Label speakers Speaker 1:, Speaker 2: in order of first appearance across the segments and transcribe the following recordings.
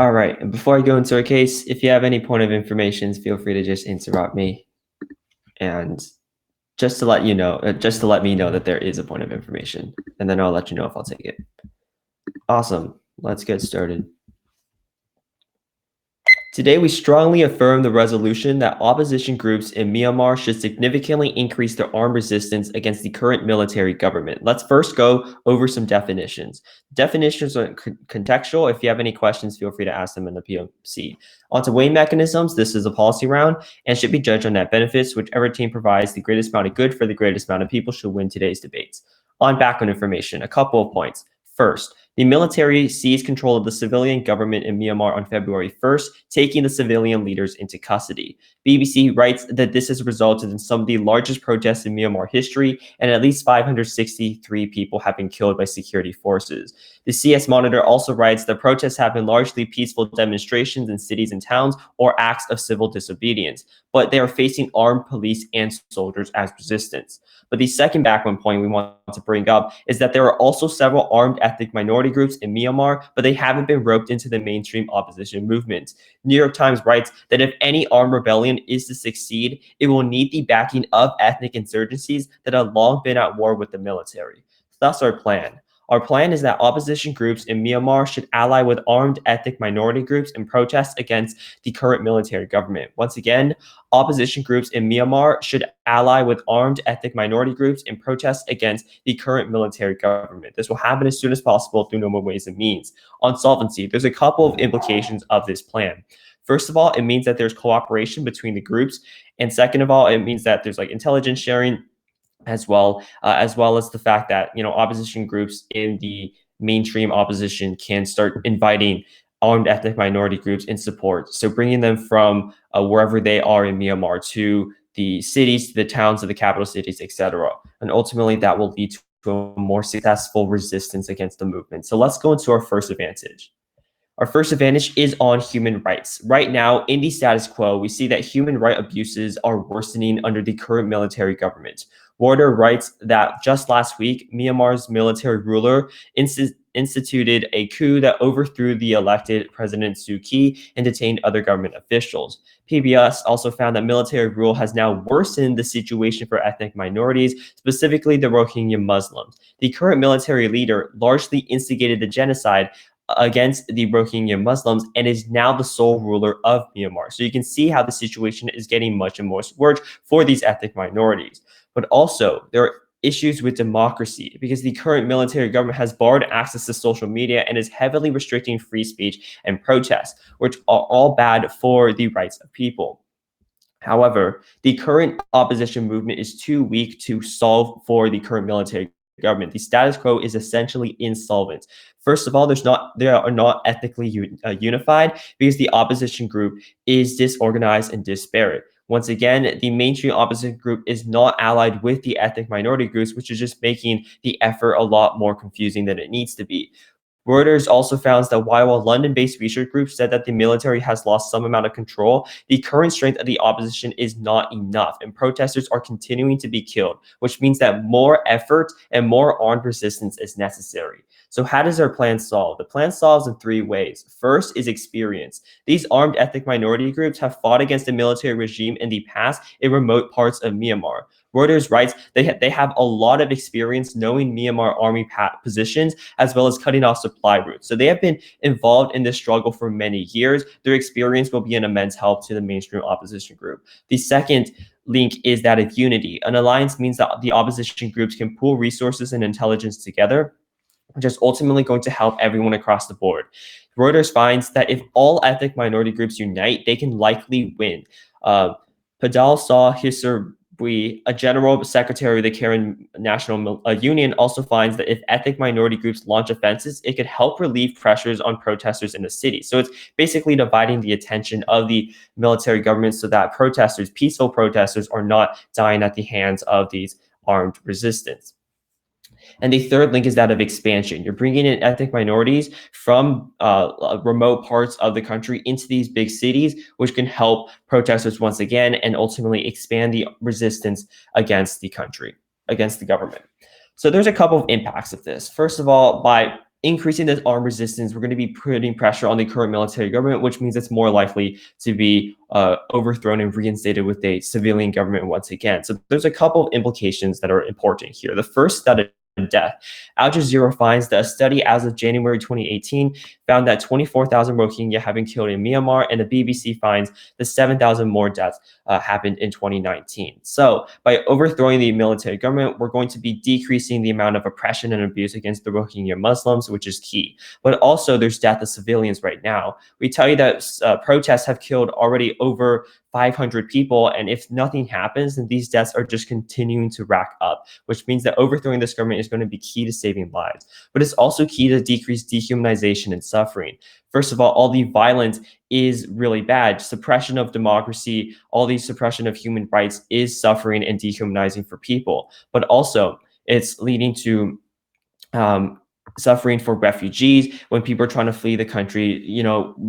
Speaker 1: All right, and before I go into our case, if you have any point of information, feel free to just interrupt me. And just to let you know, just to let me know that there is a point of information, and then I'll let you know if I'll take it. Awesome, let's get started. Today, we strongly affirm the resolution that opposition groups in Myanmar should significantly increase their armed resistance against the current military government. Let's first go over some definitions. Definitions are contextual. If you have any questions, feel free to ask them in the POC. Onto weighing mechanisms, this is a policy round and should be judged on net benefits. Whichever team provides the greatest amount of good for the greatest amount of people should win today's debates. On background information, a couple of points. First, the military seized control of the civilian government in Myanmar on February 1st, taking the civilian leaders into custody. BBC writes that this has resulted in some of the largest protests in Myanmar history, and at least 563 people have been killed by security forces. The CS Monitor also writes that protests have been largely peaceful demonstrations in cities and towns or acts of civil disobedience, but they are facing armed police and soldiers as resistance. But the second background point we want to bring up is that there are also several armed ethnic minority groups in Myanmar, but they haven't been roped into the mainstream opposition movement. New York Times writes that if any armed rebellion is to succeed, it will need the backing of ethnic insurgencies that have long been at war with the military. Thus our plan. Our plan is that opposition groups in Myanmar should ally with armed ethnic minority groups in protest against the current military government. Once again, opposition groups in Myanmar should ally with armed ethnic minority groups in protest against the current military government. This will happen as soon as possible through normal ways and means. On solvency, there's a couple of implications of this plan. First of all, it means that there's cooperation between the groups. And second of all, it means that there's like intelligence sharing as well as the fact that, opposition groups in the mainstream opposition can start inviting armed ethnic minority groups in support. So bringing them from wherever they are in Myanmar to the cities, to the towns, to the capital cities, etc. And ultimately that will lead to a more successful resistance against the movement. So let's go into our first advantage. Our first advantage is on human rights. Right now, in the status quo, we see that human right abuses are worsening under the current military government. Reuters writes that just last week, Myanmar's military ruler instituted a coup that overthrew the elected President Suu Kyi and detained other government officials. PBS also found that military rule has now worsened the situation for ethnic minorities, specifically the Rohingya Muslims. The current military leader largely instigated the genocide against the Rohingya Muslims and is now the sole ruler of Myanmar. So you can see how the situation is getting much and more worse for these ethnic minorities. But also, there are issues with democracy because the current military government has barred access to social media and is heavily restricting free speech and protests, which are all bad for the rights of people. However, the current opposition movement is too weak to solve for the current military government. The status quo is essentially insolvent. First of all, they are not ethnically unified because the opposition group is disorganized and disparate. Once again, the mainstream opposition group is not allied with the ethnic minority groups, which is just making the effort a lot more confusing than it needs to be. Reuters also found that while a London-based research group said that the military has lost some amount of control, the current strength of the opposition is not enough, and protesters are continuing to be killed, which means that more effort and more armed resistance is necessary. So how does our plan solve? The plan solves in three ways. First is experience. These armed ethnic minority groups have fought against the military regime in the past in remote parts of Myanmar. Reuters writes they have a lot of experience knowing Myanmar army positions as well as cutting off supply routes. So they have been involved in this struggle for many years. Their experience will be an immense help to the mainstream opposition group. The second link is that of unity. An alliance means that the opposition groups can pool resources and intelligence together, which is ultimately going to help everyone across the board. Reuters finds that if all ethnic minority groups unite, they can likely win. Padal Saw Hisar, a general secretary of the Karen National Union, also finds that if ethnic minority groups launch offenses, it could help relieve pressures on protesters in the city. So it's basically dividing the attention of the military government so that protesters, peaceful protesters, are not dying at the hands of these armed resistance. And the third link is that of expansion. You're bringing in ethnic minorities from remote parts of the country into these big cities, which can help protesters once again and ultimately expand the resistance against the country, against the government. So there's a couple of impacts of this. First of all, by increasing this armed resistance, we're going to be putting pressure on the current military government, which means it's more likely to be overthrown and reinstated with a civilian government once again. So there's a couple of implications that are important here. The first, that death. Al Jazeera finds that a study as of January 2018 found that 24,000 Rohingya have been killed in Myanmar, and the BBC finds that 7,000 more deaths happened in 2019. So by overthrowing the military government, we're going to be decreasing the amount of oppression and abuse against the Rohingya Muslims, which is key. But also there's death of civilians right now. We tell you that protests have killed already over 500 people, and if nothing happens, then these deaths are just continuing to rack up, which means that overthrowing this government is going to be key to saving lives. But it's also key to decrease dehumanization and suffering. First of all the violence is really bad. Suppression of democracy, all the suppression of human rights is suffering and dehumanizing for people. But also, it's leading to suffering for refugees when people are trying to flee the country.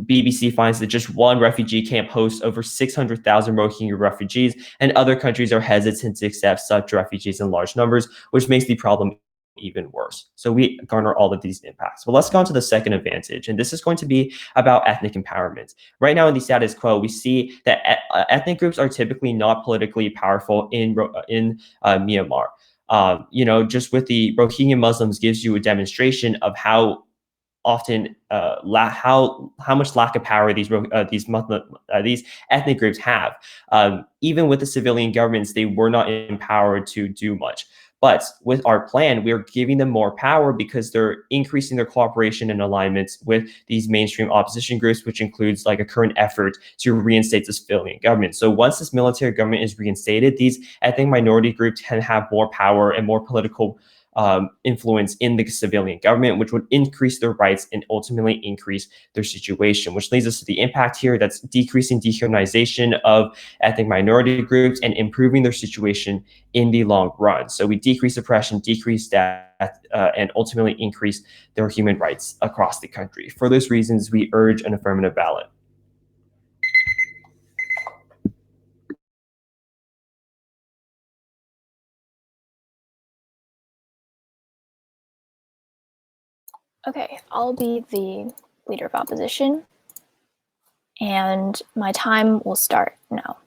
Speaker 1: BBC finds that just one refugee camp hosts over 600,000 Rohingya refugees, and other countries are hesitant to accept such refugees in large numbers, which makes the problem even worse. So we garner all of these impacts. But let's go on to the second advantage, and this is going to be about ethnic empowerment. Right now in the status quo, we see that ethnic groups are typically not politically powerful in Myanmar. Just with the Rohingya Muslims gives you a demonstration of how often how much lack of power these ethnic groups have. Even with the civilian governments, they were not empowered to do much. But with our plan, we're giving them more power because they're increasing their cooperation and alignments with these mainstream opposition groups, which includes like a current effort to reinstate the civilian government. So once this military government is reinstated, these ethnic minority groups can have more power and more political influence in the civilian government, which would increase their rights and ultimately increase their situation, which leads us to the impact here that's decreasing dehumanization of ethnic minority groups and improving their situation in the long run. So we decrease oppression, decrease death, and ultimately increase their human rights across the country. For those reasons, we urge an affirmative ballot.
Speaker 2: Okay, I'll be the leader of opposition, and my time will start now.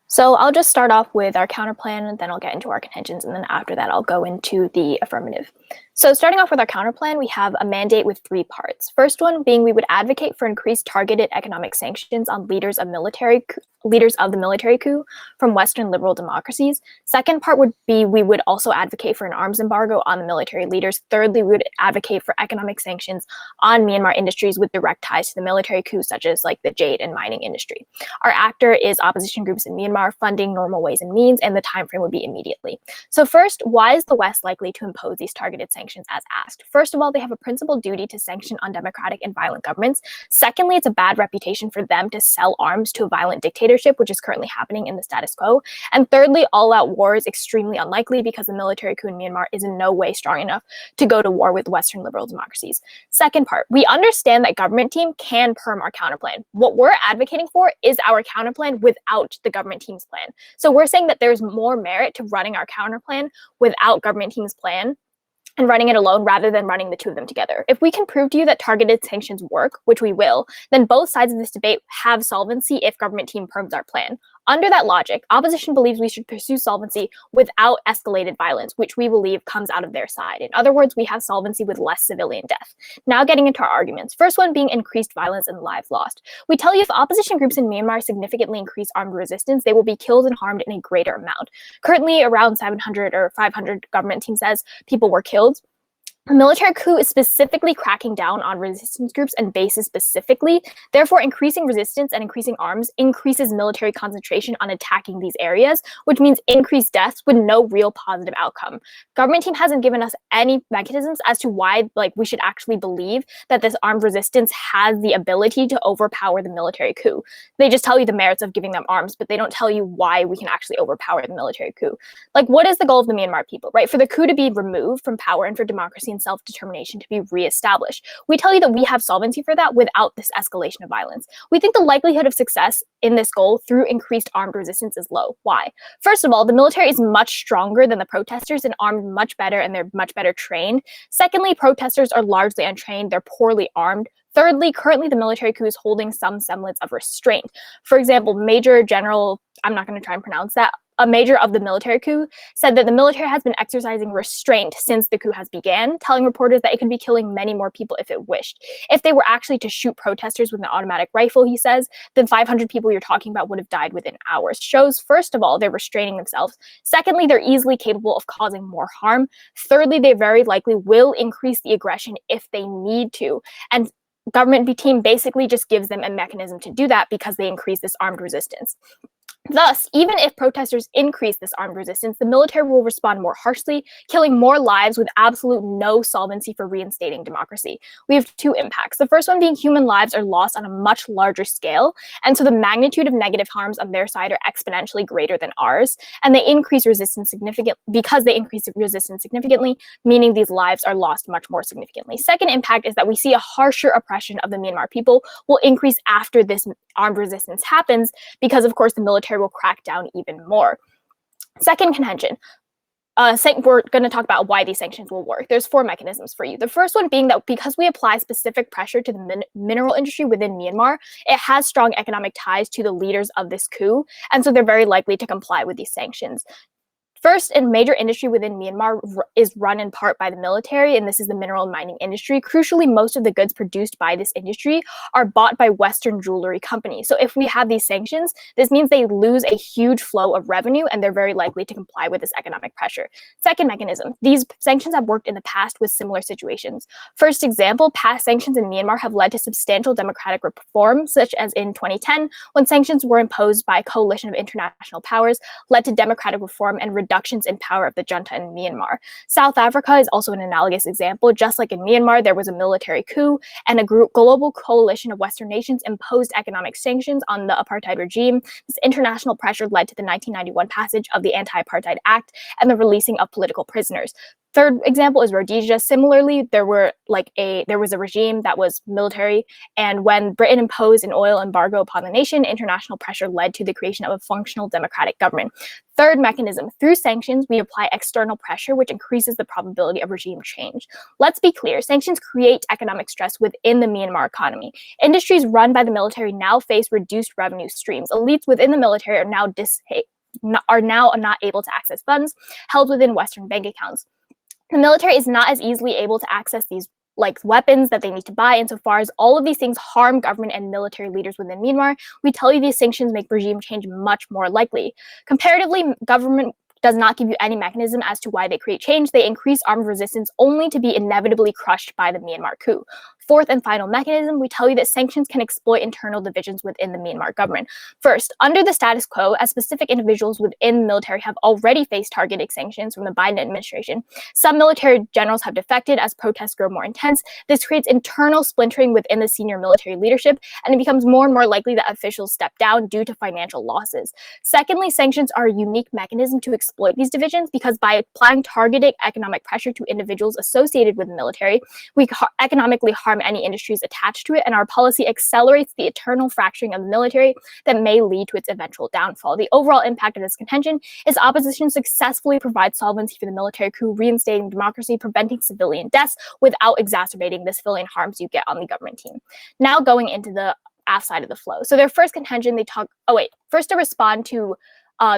Speaker 2: So I'll just start off with our counter plan, and then I'll get into our contentions, and then after that I'll go into the affirmative. So starting off with our counter plan, we have a mandate with 3 parts. First one being we would advocate for increased targeted economic sanctions on leaders of the military coup from Western liberal democracies. Second part would be we would also advocate for an arms embargo on the military leaders. Thirdly, we would advocate for economic sanctions on Myanmar industries with direct ties to the military coup, such as like the jade and mining industry. Our actor is opposition groups in Myanmar, funding, normal ways and means, and the time frame would be immediately. So first, why is the West likely to impose these targeted sanctions as asked? First of all, they have a principled duty to sanction undemocratic and violent governments. Secondly, it's a bad reputation for them to sell arms to a violent dictatorship, which is currently happening in the status quo. And thirdly, all-out war is extremely unlikely because the military coup in Myanmar is in no way strong enough to go to war with Western liberal democracies. Second part, we understand that government team can perm our counterplan. What we're advocating for is our counterplan without the government team's plan. So we're saying that there's more merit to running our counterplan without government team's plan and running it alone rather than running the two of them together. If we can prove to you that targeted sanctions work, which we will, then both sides of this debate have solvency if government team perms our plan. Under that logic, opposition believes we should pursue solvency without escalated violence, which we believe comes out of their side. In other words, we have solvency with less civilian death. Now getting into our arguments. First one being increased violence and lives lost. We tell you if opposition groups in Myanmar significantly increase armed resistance, they will be killed and harmed in a greater amount. Currently, around 700 or 500, government team says, people were killed. A military coup is specifically cracking down on resistance groups and bases specifically. Therefore, increasing resistance and increasing arms increases military concentration on attacking these areas, which means increased deaths with no real positive outcome. Government team hasn't given us any mechanisms as to why we should actually believe that this armed resistance has the ability to overpower the military coup. They just tell you the merits of giving them arms, but they don't tell you why we can actually overpower the military coup. What is the goal of the Myanmar people, right? For the coup to be removed from power and for democracy democracy and self-determination to be reestablished. We tell you that we have solvency for that without this escalation of violence. We think the likelihood of success in this goal through increased armed resistance is low. Why? First of all, the military is much stronger than the protesters and armed much better, and they're much better trained. Secondly, protesters are largely untrained, they're poorly armed. Thirdly, currently the military coup is holding some semblance of restraint. For example, Major General, I'm not going to try and pronounce that, a major of the military coup said that the military has been exercising restraint since the coup has began, telling reporters that it could be killing many more people if it wished. If they were actually to shoot protesters with an automatic rifle, he says, then 500 people you're talking about would have died within hours. Shows, first of all, they're restraining themselves. Secondly, they're easily capable of causing more harm. Thirdly, they very likely will increase the aggression if they need to. And government team basically just gives them a mechanism to do that because they increase this armed resistance. Thus, even if protesters increase this armed resistance, the military will respond more harshly, killing more lives with absolute no solvency for reinstating democracy. We have two impacts. The first one being human lives are lost on a much larger scale, and so the magnitude of negative harms on their side are exponentially greater than ours, and they increase resistance significantly, meaning these lives are lost much more significantly. Second impact is that we see a harsher oppression of the Myanmar people will increase after this armed resistance happens, because of course the military will crack down even more. Second contention. We're going to talk about why these sanctions will work. There's 4 mechanisms for you. The first one being that because we apply specific pressure to the mineral industry within Myanmar, it has strong economic ties to the leaders of this coup, and so they're very likely to comply with these sanctions. First, a major industry within Myanmar is run in part by the military, and this is the mineral and mining industry. Crucially, most of the goods produced by this industry are bought by Western jewelry companies. So if we have these sanctions, this means they lose a huge flow of revenue, and they're very likely to comply with this economic pressure. Second mechanism, these sanctions have worked in the past with similar situations. First example, past sanctions in Myanmar have led to substantial democratic reform, such as in 2010, when sanctions were imposed by a coalition of international powers, led to democratic reform and reductions in power of the junta in Myanmar. South Africa is also an analogous example. Just like in Myanmar, there was a military coup, and a global coalition of Western nations imposed economic sanctions on the apartheid regime. This international pressure led to the 1991 passage of the Anti-Apartheid Act and the releasing of political prisoners. Third example is Rhodesia. Similarly, there was a regime that was military, and when Britain imposed an oil embargo upon the nation, international pressure led to the creation of a functional democratic government. Third mechanism, through sanctions, we apply external pressure, which increases the probability of regime change. Let's be clear, sanctions create economic stress within the Myanmar economy. Industries run by the military now face reduced revenue streams. Elites within the military are now not able to access funds held within Western bank accounts. The military is not as easily able to access these weapons that they need to buy. Insofar as all of these things harm government and military leaders within Myanmar, we tell you these sanctions make regime change much more likely. Comparatively, government does not give you any mechanism as to why they create change. They increase armed resistance only to be inevitably crushed by the Myanmar coup. Fourth and final mechanism, we tell you that sanctions can exploit internal divisions within the Myanmar government. First, under the status quo, as specific individuals within the military have already faced targeted sanctions from the Biden administration, some military generals have defected as protests grow more intense. This creates internal splintering within the senior military leadership, and it becomes more and more likely that officials step down due to financial losses. Secondly, sanctions are a unique mechanism to exploit these divisions because by applying targeted economic pressure to individuals associated with the military, we economically harm any industries attached to it, and our policy accelerates the eternal fracturing of the military that may lead to its eventual downfall. The overall impact of this contention is opposition successfully provides solvency for the military coup, reinstating democracy, preventing civilian deaths without exacerbating the civilian harms you get on the government team. Now going into the aft side of the flow. So their first contention, first to respond to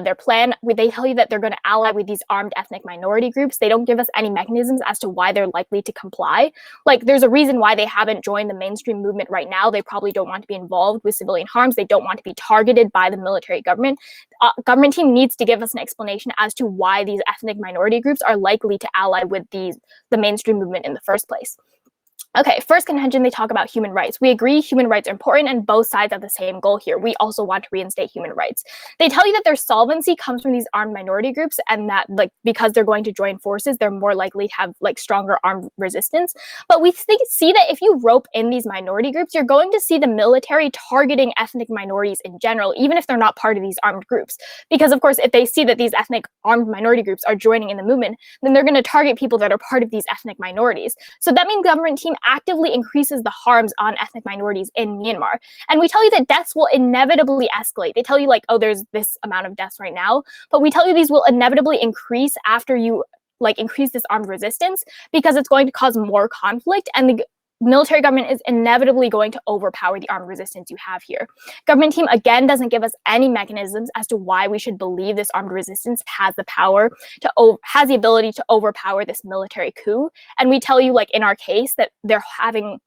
Speaker 2: their plan, they tell you that they're going to ally with these armed ethnic minority groups. They don't give us any mechanisms as to why they're likely to comply. There's a reason why they haven't joined the mainstream movement right now. They probably don't want to be involved with civilian harms. They don't want to be targeted by the military government. Government team needs to give us an explanation as to why these ethnic minority groups are likely to ally with the mainstream movement in the first place. Okay, first contention, they talk about human rights. We agree human rights are important and both sides have the same goal here. We also want to reinstate human rights. They tell you that their solvency comes from these armed minority groups and that because they're going to join forces, they're more likely to have stronger armed resistance. But we see that if you rope in these minority groups, you're going to see the military targeting ethnic minorities in general, even if they're not part of these armed groups. Because of course, if they see that these ethnic armed minority groups are joining in the movement, then they're going to target people that are part of these ethnic minorities. So that means government team actively increases the harms on ethnic minorities in Myanmar. And we tell you that deaths will inevitably escalate. They tell you oh, there's this amount of deaths right now, but we tell you these will inevitably increase after you increase this armed resistance because it's going to cause more conflict and the military government is inevitably going to overpower the armed resistance you have here. Government team, again, doesn't give us any mechanisms as to why we should believe this armed resistance has the power has the ability to overpower this military coup. And we tell you, in our case, that they're having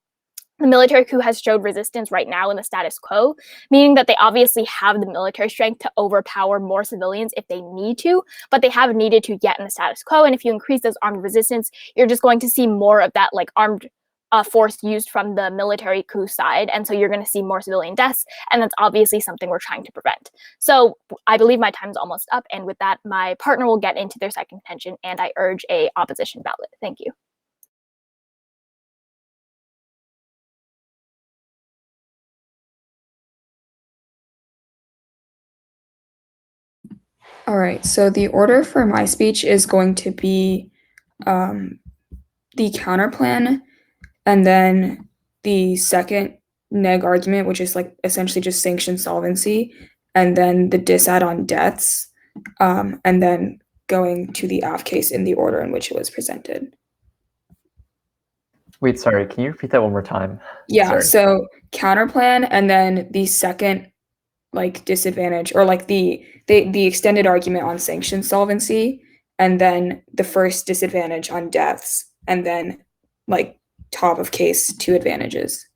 Speaker 2: the military coup has showed resistance right now in the status quo, meaning that they obviously have the military strength to overpower more civilians if they need to, but they haven't needed to yet in the status quo. And if you increase those armed resistance, you're just going to see more of that armed force used from the military coup side. And so you're going to see more civilian deaths. And that's obviously something we're trying to prevent. So I believe my time's almost up. And with that, my partner will get into their second contention and I urge a opposition ballot. Thank you.
Speaker 3: All right, so the order for my speech is going to be the counterplan, and then the second neg argument, which is essentially just sanction solvency, and then the disad on deaths, and then going to the AF case in the order in which it was presented.
Speaker 4: Wait, sorry, can you repeat that one more time?
Speaker 3: Yeah,
Speaker 4: Sorry.
Speaker 3: so counterplan, and then the second disadvantage or the extended argument on sanction solvency, and then the first disadvantage on deaths, and then top of case 2 advantages.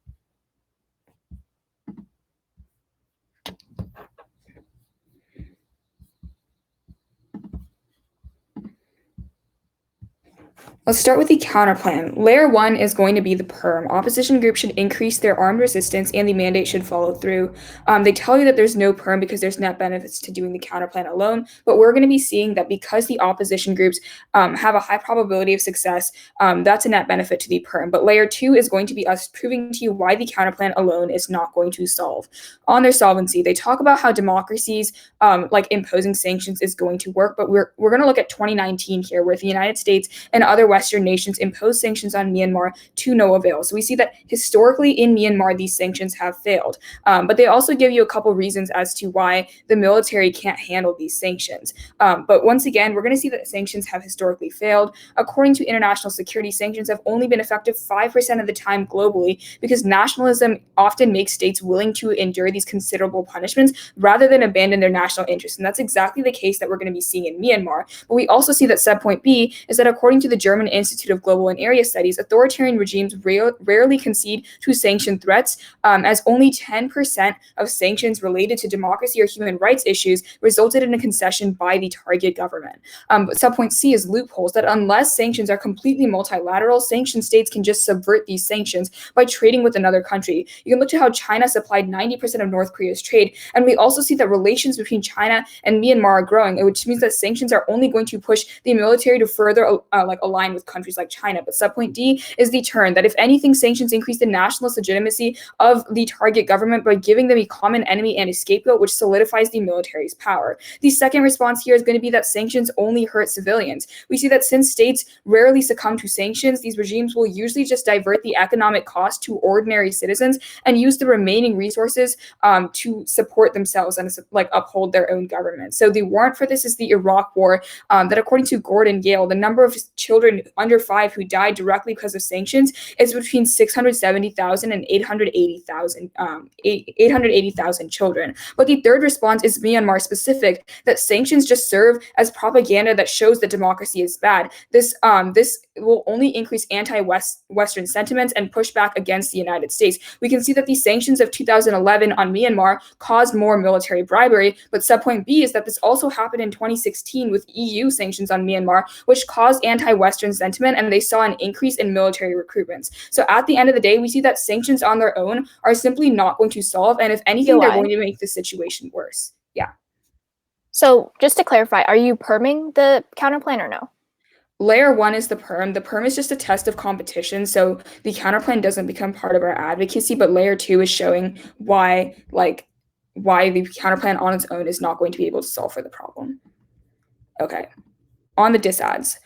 Speaker 3: Let's start with the counterplan. Layer 1 is going to be the perm. Opposition groups should increase their armed resistance and the mandate should follow through. They tell you that there's no perm because there's net benefits to doing the counterplan alone, but we're going to be seeing that because the opposition groups have a high probability of success, that's a net benefit to the perm. But layer 2 is going to be us proving to you why the counterplan alone is not going to solve. On their solvency, they talk about how democracies imposing sanctions is going to work, but we're going to look at 2019 here, where the United States and other Western nations impose sanctions on Myanmar to no avail. So we see that historically in Myanmar, these sanctions have failed. But they also give you a couple reasons as to why the military can't handle these sanctions. But once again, we're going to see that sanctions have historically failed. According to international security, sanctions have only been effective 5% of the time globally because nationalism often makes states willing to endure these considerable punishments rather than abandon their national interests. And that's exactly the case that we're going to be seeing in Myanmar. But we also see that subpoint B is that according to the German Institute of Global and Area Studies, authoritarian regimes rarely concede to sanction threats, as only 10% of sanctions related to democracy or human rights issues resulted in a concession by the target government. But subpoint C is loopholes, that unless sanctions are completely multilateral, sanction states can just subvert these sanctions by trading with another country. You can look to how China supplied 90% of North Korea's trade, and we also see that relations between China and Myanmar are growing, which means that sanctions are only going to push the military to further align with countries like China. But subpoint D is the turn, that if anything, sanctions increase the nationalist legitimacy of the target government by giving them a common enemy and a scapegoat, which solidifies the military's power. The second response here is going to be that sanctions only hurt civilians. We see that since states rarely succumb to sanctions, these regimes will usually just divert the economic cost to ordinary citizens and use the remaining resources to support themselves and uphold their own government. So the warrant for this is the Iraq War, that according to Gordon Gale, the number of children under 5 who died directly because of sanctions is between 670,000 and 880,000 children. But the third response is Myanmar specific, that sanctions just serve as propaganda that shows that democracy is bad. This will only increase anti-Western sentiments and push back against the United States. We can see that the sanctions of 2011 on Myanmar caused more military bribery, but subpoint B is that this also happened in 2016 with EU sanctions on Myanmar, which caused anti-Western sentiment, and they saw an increase in military recruitments. So at the end of the day, we see that sanctions on their own are simply not going to solve, and if anything, they're going to make the situation worse. Yeah.
Speaker 2: So just to clarify, are you perming the counterplan or no?
Speaker 3: Layer 1 is the perm. The perm is just a test of competition, so the counterplan doesn't become part of our advocacy, but layer 2 is showing why the counterplan on its own is not going to be able to solve for the problem. Okay. On the disads.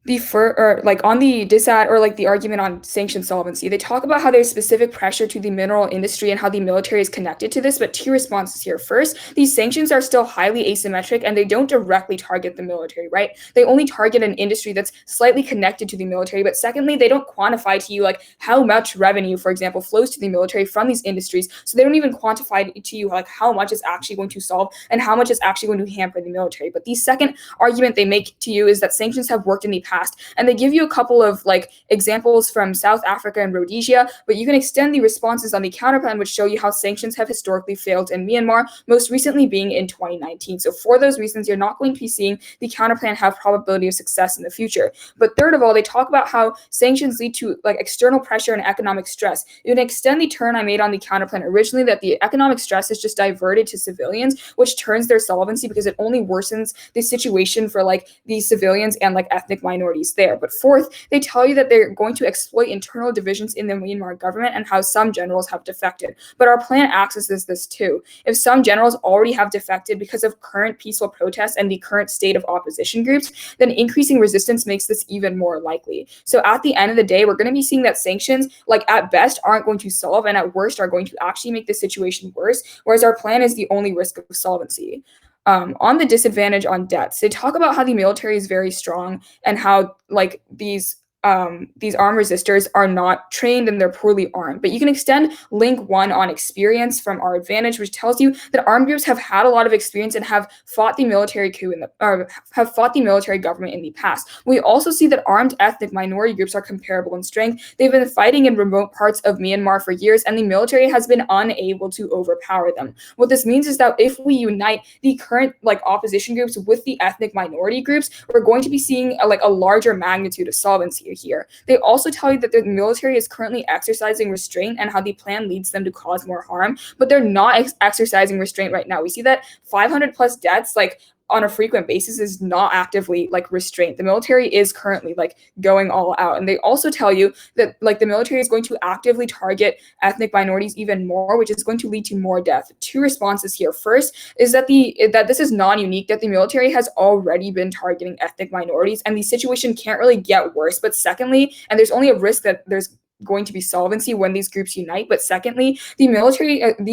Speaker 3: On the disad or like the argument on sanction solvency, they talk about how there's specific pressure to the mineral industry and how the military is connected to this, but two responses here. First, these sanctions are still highly asymmetric and they don't directly target the military, right? They only target an industry that's slightly connected to the military, but secondly, they don't quantify to you like how much revenue, for example, flows to the military from these industries, so they don't even quantify to you like how much is actually going to solve and how much is actually going to hamper the military. But the second argument they make to you is that sanctions have worked in the past, and they give you a couple of like examples from South Africa and Rhodesia, but you can extend the responses on the counterplan, which show you how sanctions have historically failed in Myanmar, most recently being in 2019. So for those reasons, you're not going to be seeing the counterplan have probability of success in the future. But third of all, they talk about how sanctions lead to like external pressure and economic stress. You can extend the turn I made on the counterplan originally, that the economic stress is just diverted to civilians, which turns their solvency because it only worsens the situation for like these civilians and like ethnic minorities there. But fourth, they tell you that they're going to exploit internal divisions in the Myanmar government and how some generals have defected. But our plan accesses this too. If some generals already have defected because of current peaceful protests and the current state of opposition groups, then increasing resistance makes this even more likely. So at the end of the day, we're going to be seeing that sanctions, like at best, aren't going to solve, and at worst are going to actually make the situation worse, whereas our plan is the only risk of solvency. On the disadvantage on debts, they talk about how the military is very strong and how like these armed resistors are not trained and they're poorly armed. But you can extend link 1 on experience from our advantage, which tells you that armed groups have had a lot of experience and have fought the military coup have fought the military government in the past. We also see that armed ethnic minority groups are comparable in strength. They've been fighting in remote parts of Myanmar for years, and the military has been unable to overpower them. What this means is that if we unite the current like opposition groups with the ethnic minority groups, we're going to be seeing a larger magnitude of solvency here. They also tell you that the military is currently exercising restraint and how the plan leads them to cause more harm, but they're not exercising restraint right now. We see that 500 plus deaths like on a frequent basis is not actively like restraint. The military is currently like going all out. And they also tell you that like the military is going to actively target ethnic minorities even more, which is going to lead to more death. Two responses here. First is that this is non-unique, that the military has already been targeting ethnic minorities and the situation can't really get worse. But secondly, and there's only a risk that there's going to be solvency when these groups unite. But secondly, the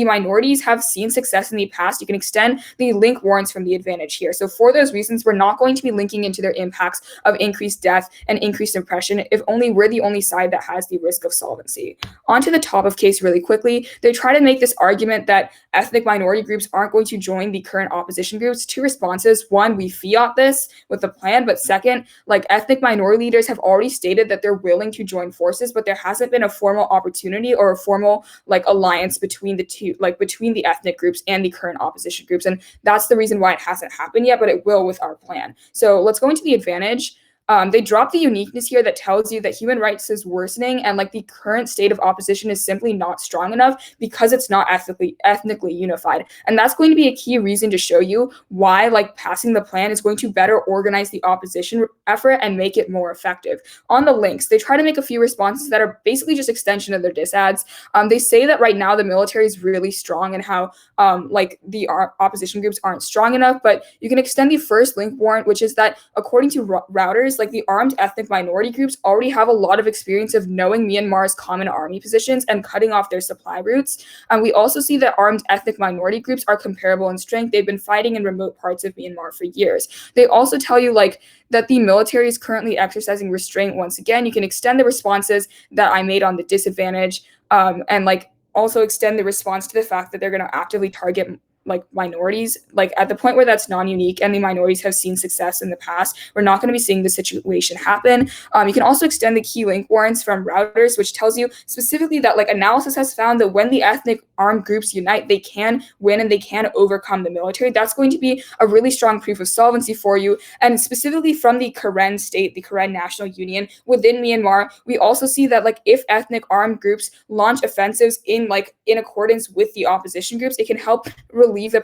Speaker 3: minorities have seen success in the past. You can extend the link warrants from the advantage here. So for those reasons, we're not going to be linking into their impacts of increased death and increased oppression if only we're the only side that has the risk of solvency. Onto the top of case really quickly, they try to make this argument that ethnic minority groups aren't going to join the current opposition groups. Two responses. One, we fiat this with the plan, but second, like ethnic minority leaders have already stated that they're willing to join forces, but there hasn't been a formal opportunity or a formal like alliance between the two, like between the ethnic groups and the current opposition groups. And that's the reason why it hasn't happened yet, but it will with our plan. So let's go into the advantage. They drop the uniqueness here that tells you that human rights is worsening and like the current state of opposition is simply not strong enough because it's not ethnically unified. And that's going to be a key reason to show you why like passing the plan is going to better organize the opposition effort and make it more effective. On the links, they try to make a few responses that are basically just extension of their disads. They say that right now the military is really strong and how like the opposition groups aren't strong enough, but you can extend the first link warrant, which is that according to routers, like the armed ethnic minority groups already have a lot of experience of knowing Myanmar's common army positions and cutting off their supply routes. And we also see that armed ethnic minority groups are comparable in strength. They've been fighting in remote parts of Myanmar for years. They also tell you like that the military is currently exercising restraint. Once again, you can extend the responses that I made on the disadvantage and like also extend the response to the fact that they're going to actively target like minorities, like at the point where that's non-unique and the minorities have seen success in the past, we're not going to be seeing the situation happen. You can also extend the key link warrants from routers, which tells you specifically that like analysis has found that when the ethnic armed groups unite, they can win and they can overcome the military. That's going to be a really strong proof of solvency for you. And specifically from the Karen state, the Karen National Union within Myanmar, we also see that like if ethnic armed groups launch offensives in accordance with the opposition groups, it can help relieve the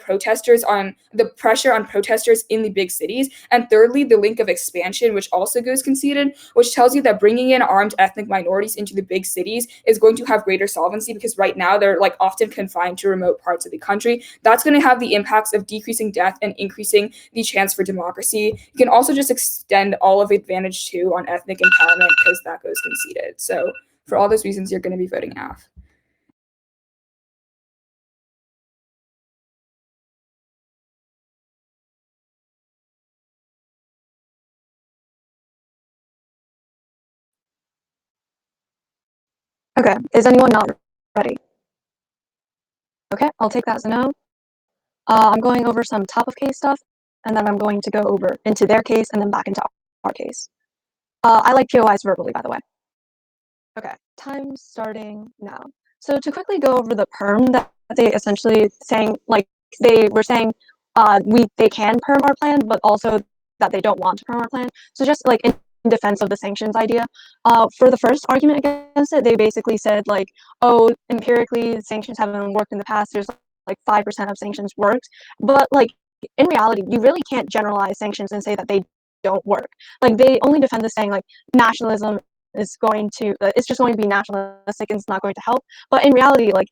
Speaker 3: pressure on protesters in the big cities. And thirdly, the link of expansion, which also goes conceded, which tells you that bringing in armed ethnic minorities into the big cities is going to have greater solvency, because right now they're like often confined to remote parts of the country. That's going to have the impacts of decreasing death and increasing the chance for democracy. You can also just extend all of Advantage 2 on ethnic empowerment, because that goes conceded. So for all those reasons, you're going to be voting AF.
Speaker 5: Okay, is anyone not ready? Okay, I'll take that as a no. I'm going over some top of case stuff, and then I'm going to go over into their case and then back into our case. I like POIs verbally, by the way. Okay, time starting now. So to quickly go over the perm that they essentially saying, like they were saying, they can perm our plan, but also that they don't want to perm our plan. So just like in defense of the sanctions idea, for the first argument against it, they basically said like, oh, empirically sanctions haven't worked in the past. There's like 5% of sanctions worked, but like in reality, you really can't generalize sanctions and say that they don't work. Like they only defend this saying like nationalism is going to it's just going to be nationalistic and it's not going to help. But in reality, like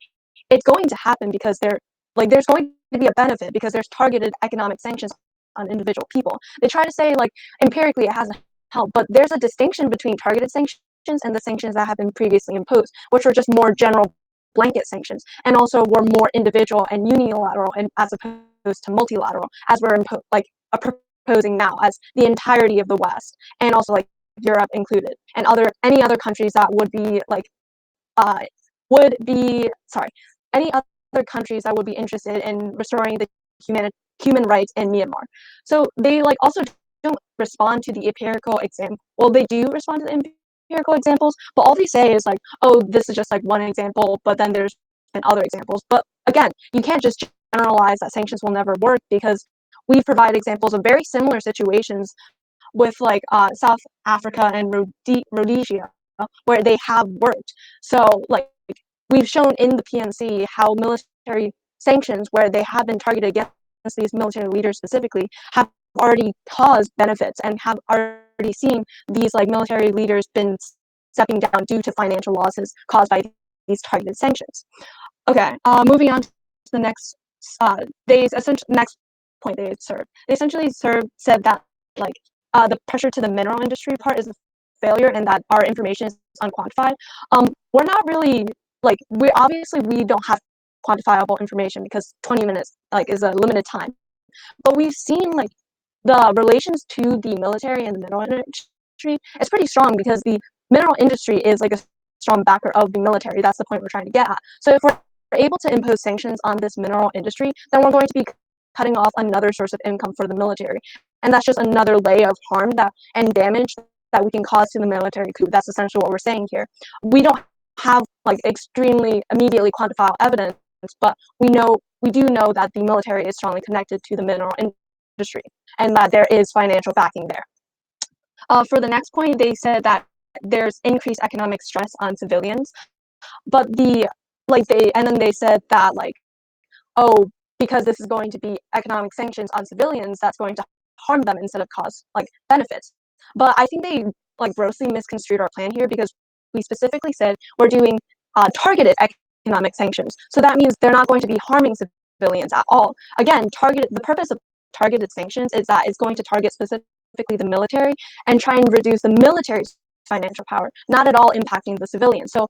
Speaker 5: it's going to happen because there's going to be a benefit because there's targeted economic sanctions on individual people. They try to say like empirically it hasn't helped, but there's a distinction between targeted sanctions and the sanctions that have been previously imposed, which are just more general blanket sanctions, and also were more individual and unilateral, and as opposed to multilateral, as we're proposing now as the entirety of the West, and also like Europe included, and any other countries that would be like any other countries that would be interested in restoring the human rights in Myanmar. So they like also don't respond to the empirical example. Well, they do respond to the empirical examples, but all they say is like, oh, this is just like one example, but then there's been other examples. But again, you can't just generalize that sanctions will never work, because we provide examples of very similar situations with like South Africa and Rhodesia, where they have worked. So like we've shown in the PNC how military sanctions, where they have been targeted against these military leaders specifically, have already caused benefits and have already seen these like military leaders been stepping down due to financial losses caused by these targeted sanctions. Okay, moving on to the next, next point they served. They essentially said that like the pressure to the mineral industry part is a failure and that our information is unquantified. We're not really like we don't have quantifiable information because 20 minutes like is a limited time. But we've seen like the relations to the military and the mineral industry is pretty strong, because the mineral industry is like a strong backer of the military. That's the point we're trying to get at. So if we're able to impose sanctions on this mineral industry, then we're going to be cutting off another source of income for the military. And that's just another layer of harm and damage that we can cause to the military coup. That's essentially what we're saying here. We don't have like extremely immediately quantifiable evidence, but we do know that the military is strongly connected to the mineral industry and that there is financial backing there. For the next point, they said that there's increased economic stress on civilians, but then they said that like, oh, because this is going to be economic sanctions on civilians, that's going to harm them instead of cause like benefits. But I think they like grossly misconstrued our plan here, because we specifically said we're doing targeted economic sanctions. So that means they're not going to be harming civilians at all. Again, the purpose of targeted sanctions is that it's going to target specifically the military and try and reduce the military's financial power, not at all impacting the civilians. So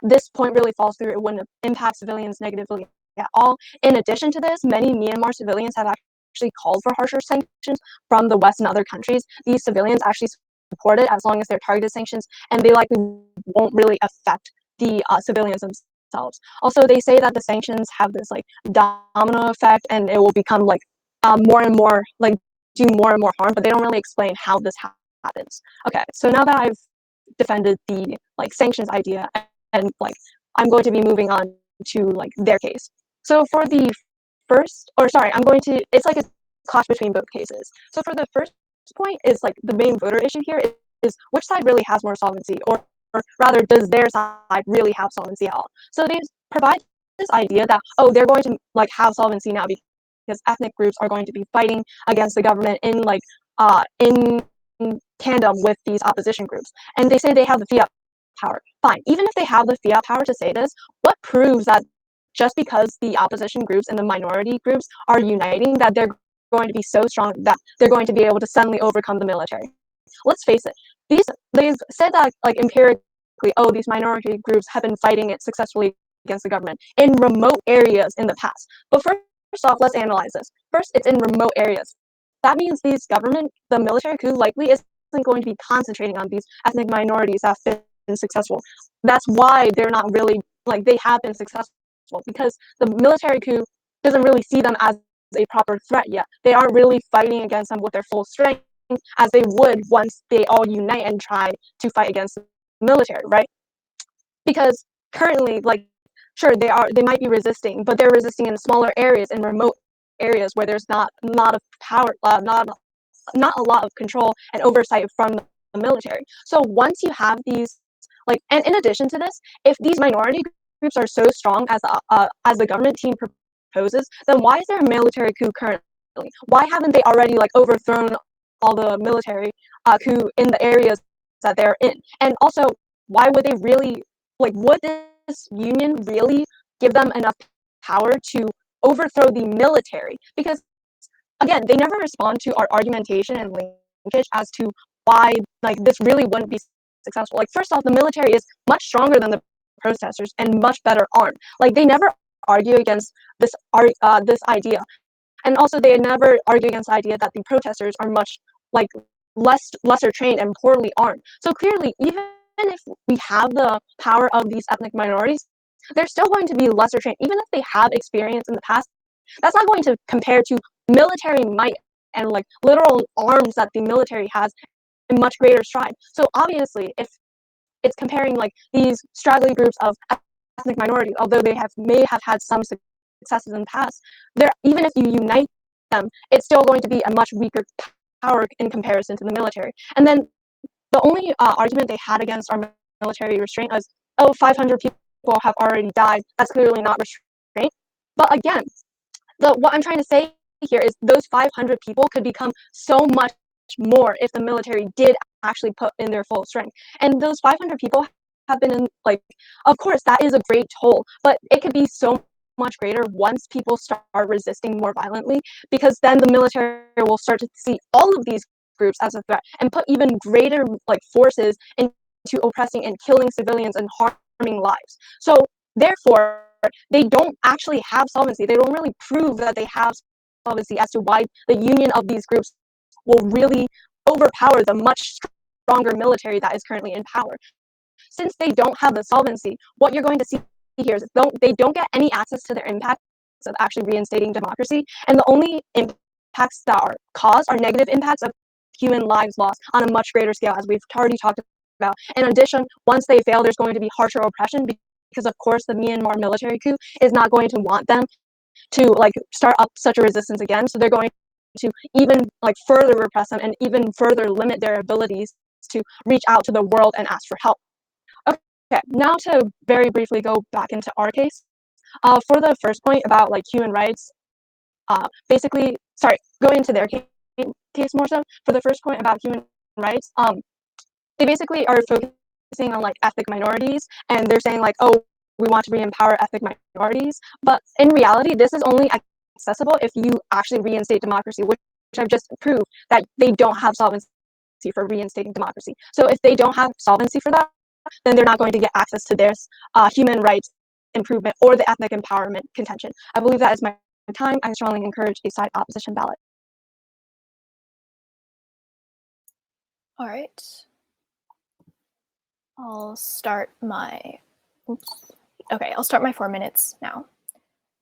Speaker 5: this point really falls through. It wouldn't impact civilians negatively at all. In addition to this, many Myanmar civilians have actually called for harsher sanctions from the West and other countries. These civilians actually support it as long as they're targeted sanctions, and they likely won't really affect the civilians themselves. themselves. Also, they say that the sanctions have this like domino effect, and it will become like more and more like do more and more harm, but they don't really explain how this happens. Okay, so now that I've defended the like sanctions idea, and like I'm going to be moving on to like their case. So for the first, or sorry, it's like a clash between both cases. So for the first point is like the main voter issue here is which side really has more solvency, or rather does their side really have solvency at all? So they provide this idea that, oh, they're going to like have solvency now because ethnic groups are going to be fighting against the government in like in tandem with these opposition groups, and they say they have the fiat power. Fine, even if they have the fiat power to say this, what proves that just because the opposition groups and the minority groups are uniting that they're going to be so strong that they're going to be able to suddenly overcome the military? Let's face it, they've said that like empirically, oh, these minority groups have been fighting it successfully against the government in remote areas in the past. But first off, let's analyze this. First, it's in remote areas. That means the military coup likely isn't going to be concentrating on these ethnic minorities that have been successful. That's why they're not really, like, they have been successful, because the military coup doesn't really see them as a proper threat yet. They aren't really fighting against them with their full strength as they would once they all unite and try to fight against the military, right? Because currently, like, sure, they might be resisting, but they're resisting in smaller areas, in remote areas where there's not of power, not a lot of control and oversight from the military. So once you have these, like, and in addition to this, if these minority groups are so strong as the government team proposes, then why is there a military coup currently? Why haven't they already like overthrown all the military coup in the areas that they're in? And also, why would they really, like, would this union really give them enough power to overthrow the military? Because again, they never respond to our argumentation and linkage as to why like this really wouldn't be successful. Like, first off, the military is much stronger than the protesters and much better armed. Like, they never argue against this idea, and also they never argue against the idea that the protesters are much like lesser trained and poorly armed. So clearly, even if we have the power of these ethnic minorities, they're still going to be lesser trained. Even if they have experience in the past, that's not going to compare to military might and like literal arms that the military has in much greater stride. So obviously, if it's comparing like these straggly groups of ethnic minorities, although they may have had some successes in the past, even if you unite them, it's still going to be a much weaker power in comparison to the military. And then the only argument they had against our military restraint was, oh, 500 people have already died. That's clearly not restraint. But again, what I'm trying to say here is those 500 people could become so much more if the military did actually put in their full strength. And those 500 people have been in, like, of course, that is a great toll, but it could be so much greater once people start resisting more violently, because then the military will start to see all of these groups as a threat and put even greater like forces into oppressing and killing civilians and harming lives. So therefore, they don't actually have solvency. They don't really prove that they have solvency as to why the union of these groups will really overpower the much stronger military that is currently in power. Since they don't have the solvency, what you're going to see here is they don't get any access to their impacts of actually reinstating democracy, and the only impacts that are caused are negative impacts of human lives lost on a much greater scale, as we've already talked about. In addition, once they fail, there's going to be harsher oppression, because of course the Myanmar military coup is not going to want them to like start up such a resistance again. So they're going to even like further repress them and even further limit their abilities to reach out to the world and ask for help. Okay, now to very briefly go back into our case. For the first point about like human rights, basically, sorry, going into their case more so, for the first point about human rights, they basically are focusing on like ethnic minorities, and they're saying like, oh, we want to re-empower ethnic minorities, but in reality, this is only accessible if you actually reinstate democracy, which I've just proved that they don't have solvency for reinstating democracy. So if they don't have solvency for that, then they're not going to get access to this human rights improvement or the ethnic empowerment contention. I believe that is my time. I strongly encourage a side opposition ballot.
Speaker 2: All right. I'll start my, oops, Okay, I'll start my 4 minutes now.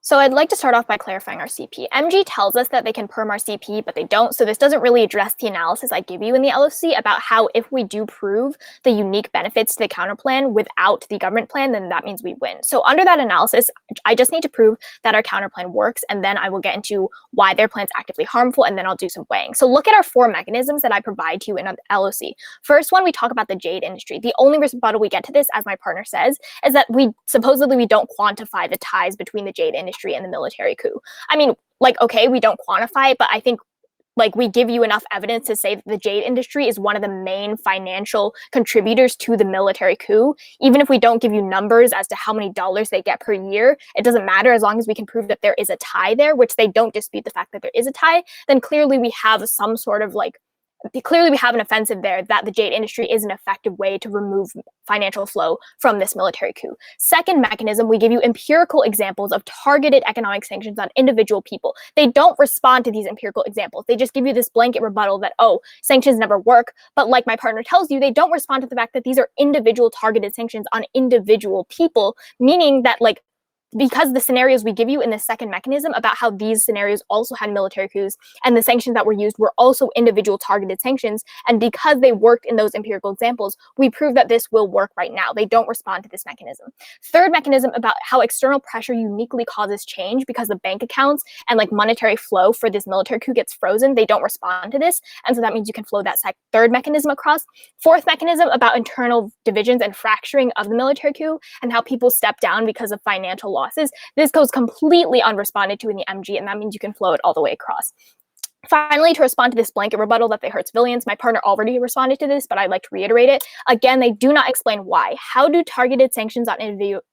Speaker 2: So I'd like to start off by clarifying our CP. MG tells us that they can perm our CP, but they don't. So this doesn't really address the analysis I give you in the LOC about how if we do prove the unique benefits to the counter plan without the government plan, then that means we win. So under that analysis, I just need to prove that our counter plan works, and then I will get into why their plan's actively harmful, and then I'll do some weighing. So look at our 4 mechanisms that I provide to you in an LOC. First one, we talk about the jade industry. The only rebuttal we get to this, as my partner says, is that we don't quantify the ties between the jade industry and the military coup. I mean, like, okay, we don't quantify it, but I think like we give you enough evidence to say that the jade industry is one of the main financial contributors to the military coup. Even if we don't give you numbers as to how many dollars they get per year, it doesn't matter as long as we can prove that there is a tie there, which they don't dispute the fact that there is a tie, then clearly we have some sort of like clearly we have an offensive there that the jade industry is an effective way to remove financial flow from this military coup. Second mechanism, we give you empirical examples of targeted economic sanctions on individual people. They don't respond to these empirical examples. They just give you this blanket rebuttal that, oh, sanctions never work. But like my partner tells you, they don't respond to the fact that these are individual targeted sanctions on individual people, meaning that like because the scenarios we give you in the second mechanism about how these scenarios also had military coups and the sanctions that were used were also individual targeted sanctions, and because they worked in those empirical examples, we prove that this will work right now. They don't respond to this mechanism. Third mechanism about how external pressure uniquely causes change because the bank accounts and like monetary flow for this military coup gets frozen. They don't respond to this, and so that means you can flow that third mechanism across. Fourth mechanism about internal divisions and fracturing of the military coup and how people step down because of financial losses. This goes completely unresponded to in the MG, and that means you can flow it all the way across. Finally, to respond to this blanket rebuttal that they hurt civilians, my partner already responded to this, but I'd like to reiterate it. Again, they do not explain why. How do targeted sanctions on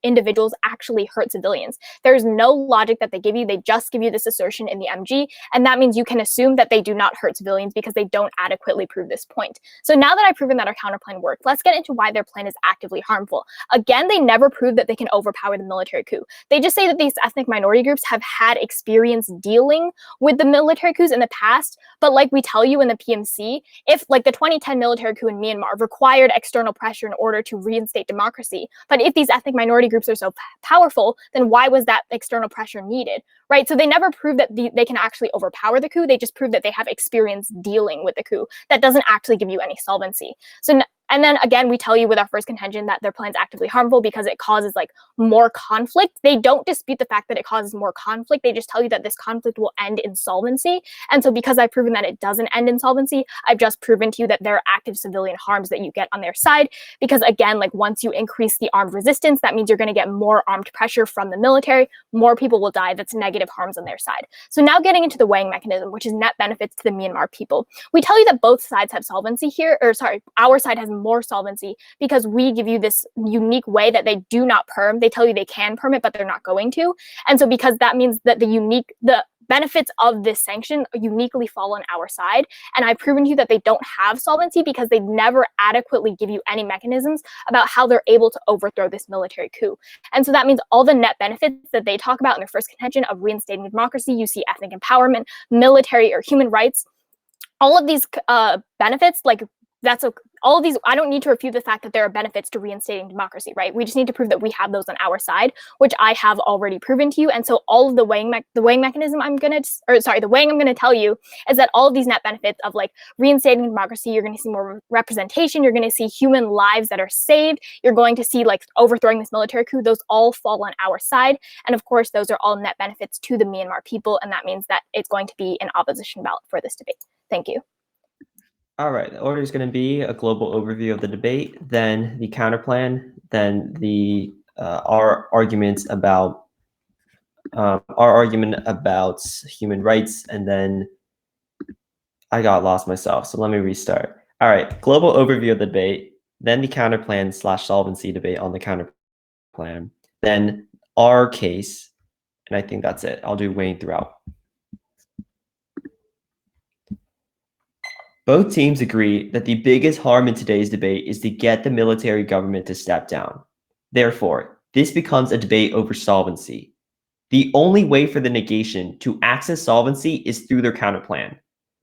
Speaker 2: individuals actually hurt civilians? There's no logic that they give you. They just give you this assertion in the MG, and that means you can assume that they do not hurt civilians because they don't adequately prove this point. So now that I've proven that our counterplan worked, let's get into why their plan is actively harmful. Again, they never prove that they can overpower the military coup. They just say that these ethnic minority groups have had experience dealing with the military coups in the past, but like we tell you in the PMC, if like the 2010 military coup in Myanmar required external pressure in order to reinstate democracy, but if these ethnic minority groups are so powerful, then why was that external pressure needed, right? So they never prove that they can actually overpower the coup. They just prove that they have experience dealing with the coup. That doesn't actually give you any solvency. And then again, we tell you with our first contention that their plan's actively harmful because it causes like more conflict. They don't dispute the fact that it causes more conflict. They just tell you that this conflict will end in solvency. And so because I've proven that it doesn't end in solvency, I've just proven to you that there are active civilian harms that you get on their side. Because again, like once you increase the armed resistance, that means you're going to get more armed pressure from the military. More people will die. That's negative harms on their side. So now getting into the weighing mechanism, which is net benefits to the Myanmar people. We tell you that both sides have solvency here, or sorry, our side has more solvency because we give you this unique way that they do not perm. They tell you they can perm it, but they're not going to. And so because that means that the benefits of this sanction uniquely fall on our side. And I've proven to you that they don't have solvency because they never adequately give you any mechanisms about how they're able to overthrow this military coup. And so that means all the net benefits that they talk about in their first contention of reinstating democracy, you see ethnic empowerment, military or human rights, all of these benefits, like all of these, I don't need to refute the fact that there are benefits to reinstating democracy, right? We just need to prove that we have those on our side, which I have already proven to you. And so all of the weighing mechanism the weighing I'm gonna tell you is that all of these net benefits of like reinstating democracy, you're gonna see more representation, you're gonna see human lives that are saved, you're going to see like overthrowing this military coup, those all fall on our side. And of course, those are all net benefits to the Myanmar people. And that means that it's going to be an opposition ballot for this debate. Thank you.
Speaker 1: All right, the order is going to be a global overview of the debate, then the counterplan, then our argument about human rights, and then I got lost myself, so let me restart. All right, global overview of the debate, then the counterplan / solvency debate on the counterplan, then our case, and I think that's it. I'll do weighing throughout. Both teams agree that the biggest harm in today's debate is to get the military government to step down. Therefore, this becomes a debate over solvency. The only way for the negation to access solvency is through their counterplan.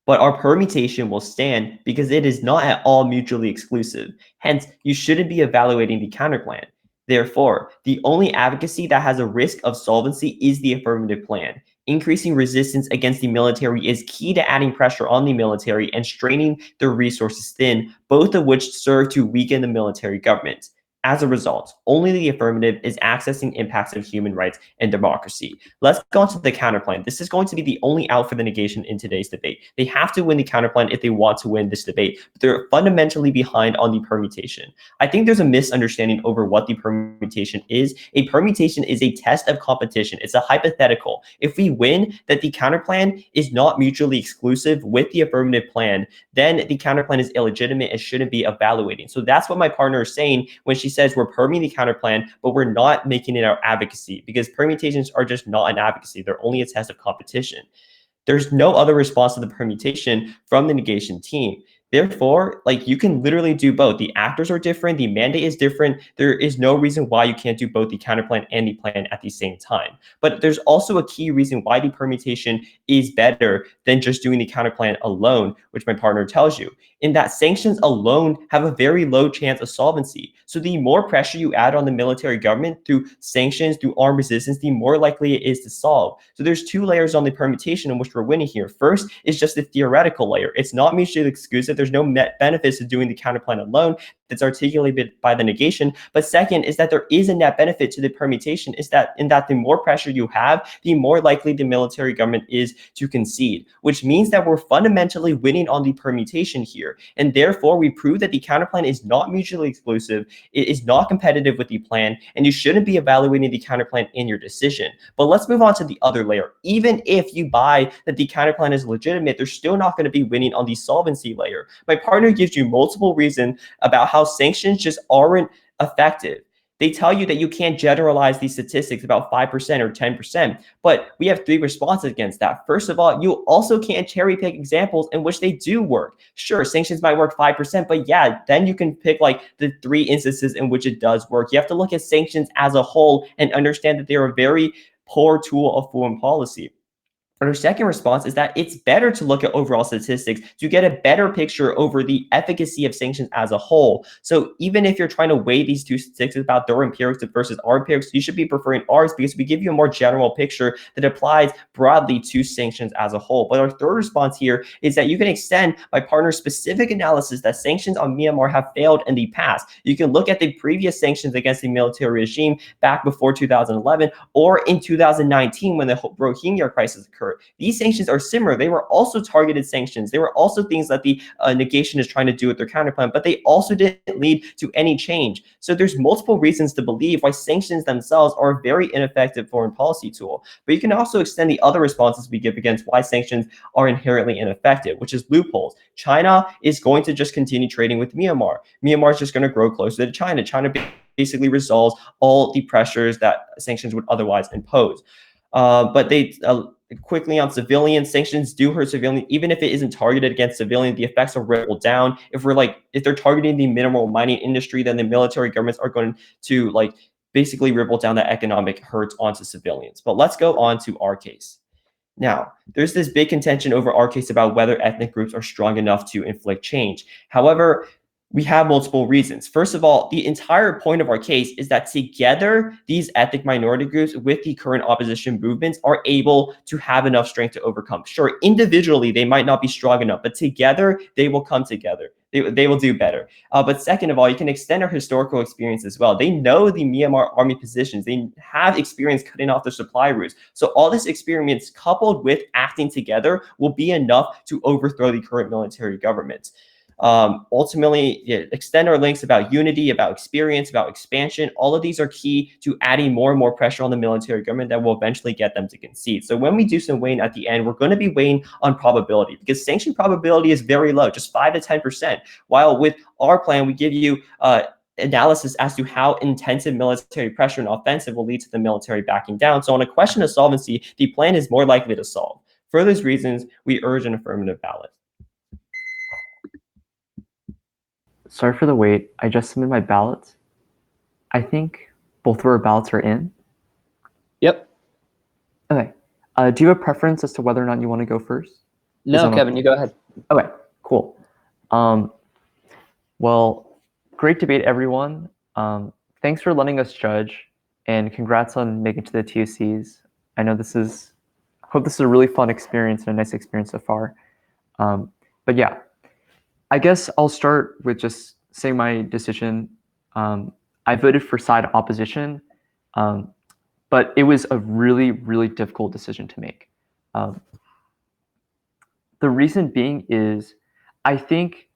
Speaker 1: But our permutation will stand because it is not at all mutually exclusive. Hence, you shouldn't be evaluating the counterplan. Therefore, the only advocacy that has a risk of solvency is the affirmative plan. Increasing resistance against the military is key to adding pressure on the military and straining their resources thin, both of which serve to weaken the military government. As a result, only the affirmative is accessing impacts of human rights and democracy. Let's go on to the counterplan. This is going to be the only out for the negation in today's debate. They have to win the counterplan if they want to win this debate, but they're fundamentally behind on the permutation. I think there's a misunderstanding over what the permutation is. A permutation is a test of competition. It's a hypothetical. If we win that the counterplan is not mutually exclusive with the affirmative plan, then the counterplan is illegitimate and shouldn't be evaluating. So that's what my partner is saying when she says we're permuting the counterplan, but we're not making it our advocacy, because permutations are just not an advocacy. They're only a test of competition. There's no other response to the permutation from the negation team. Therefore, you can literally do both. The actors are different. The mandate is different. There is no reason why you can't do both the counterplan and the plan at the same time. But there's also a key reason why the permutation is better than just doing the counterplan alone, which my partner tells you, in that sanctions alone have a very low chance of solvency. So the more pressure you add on the military government through sanctions, through armed resistance, the more likely it is to solve. So there's two layers on the permutation in which we're winning here. First is just the theoretical layer. It's not mutually exclusive. There's no net benefits to doing the counterplan alone that's articulated by the negation. But second is that there is a net benefit to the permutation, is that the more pressure you have, the more likely the military government is to concede, which means that we're fundamentally winning on the permutation here. And therefore, we prove that the counterplan is not mutually exclusive, it is not competitive with the plan, and you shouldn't be evaluating the counterplan in your decision. But let's move on to the other layer. Even if you buy that the counterplan is legitimate, they're still not going to be winning on the solvency layer. My partner gives you multiple reasons about how sanctions just aren't effective. They tell you that you can't generalize these statistics about 5% or 10%, but we have three responses against that. First of all, you also can't cherry pick examples in which they do work. Sure, sanctions might work 5%, but yeah, then you can pick the three instances in which it does work. You have to look at sanctions as a whole and understand that they're a very poor tool of foreign policy. Our second response is that it's better to look at overall statistics to get a better picture over the efficacy of sanctions as a whole. So even if you're trying to weigh these two statistics about their empirics versus our empirics, you should be preferring ours because we give you a more general picture that applies broadly to sanctions as a whole. But our third response here is that you can extend my partner's specific analysis that sanctions on Myanmar have failed in the past. You can look at the previous sanctions against the military regime back before 2011 or in 2019 when the Rohingya crisis occurred. These sanctions are similar. They were also targeted sanctions. They were also things that the negation is trying to do with their counterplan, but they also didn't lead to any change. So there's multiple reasons to believe why sanctions themselves are a very ineffective foreign policy tool. But you can also extend the other responses we give against why sanctions are inherently ineffective, which is loopholes. China is going to just continue trading with Myanmar. Myanmar is just going to grow closer to China. China basically resolves all the pressures that sanctions would otherwise impose. But they quickly on civilians, sanctions do hurt civilians. Even if it isn't targeted against civilians, the effects are ripple down. If they're targeting the mineral mining industry, then the military governments are going to basically ripple down that economic hurt onto civilians. But let's go on to our case. Now, there's this big contention over our case about whether ethnic groups are strong enough to inflict change. However, we have multiple reasons. First of all, the entire point of our case is that together, these ethnic minority groups with the current opposition movements are able to have enough strength to overcome. Sure, individually, they might not be strong enough, but together, they will come together. They will do better. But second of all, you can extend our historical experience as well. They know the Myanmar army positions. They have experience cutting off their supply routes. So all this experience coupled with acting together will be enough to overthrow the current military government. Ultimately, extend our links about unity, about experience, about expansion. All of these are key to adding more and more pressure on the military government that will eventually get them to concede. So when we do some weighing at the end, we're going to be weighing on probability because sanction probability is very low, just 5 to 10%. While with our plan, we give you analysis as to how intensive military pressure and offensive will lead to the military backing down. So on a question of solvency, the plan is more likely to solve. For those reasons, we urge an affirmative ballot.
Speaker 4: Sorry for the wait. I just submitted my ballots. I think both of our ballots are in.
Speaker 6: Yep.
Speaker 4: Okay. Do you have a preference as to whether or not you want to go first?
Speaker 6: No, Kevin, you go ahead.
Speaker 4: Okay, cool. Well, great debate, everyone. thanks for letting us judge, and congrats on making it to the TOCs. I know hope this is a really fun experience and a nice experience so far. But yeah, I guess I'll start with just saying my decision. I voted for side opposition, but it was a really, really difficult decision to make. The reason being is I think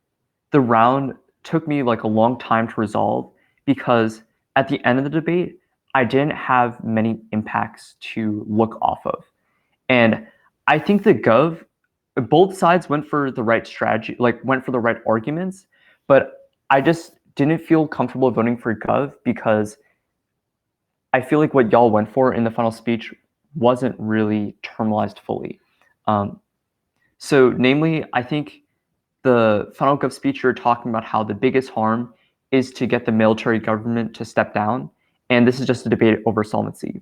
Speaker 4: the round took me like a long time to resolve because at the end of the debate, I didn't have many impacts to look off of. And I think both sides went for the right strategy, like went for the right arguments, but I just didn't feel comfortable voting for Gov because I feel like what y'all went for in the final speech wasn't really terminalized fully. So namely, I think the final Gov speech, you're talking about how the biggest harm is to get the military government to step down. And this is just a debate over solvency.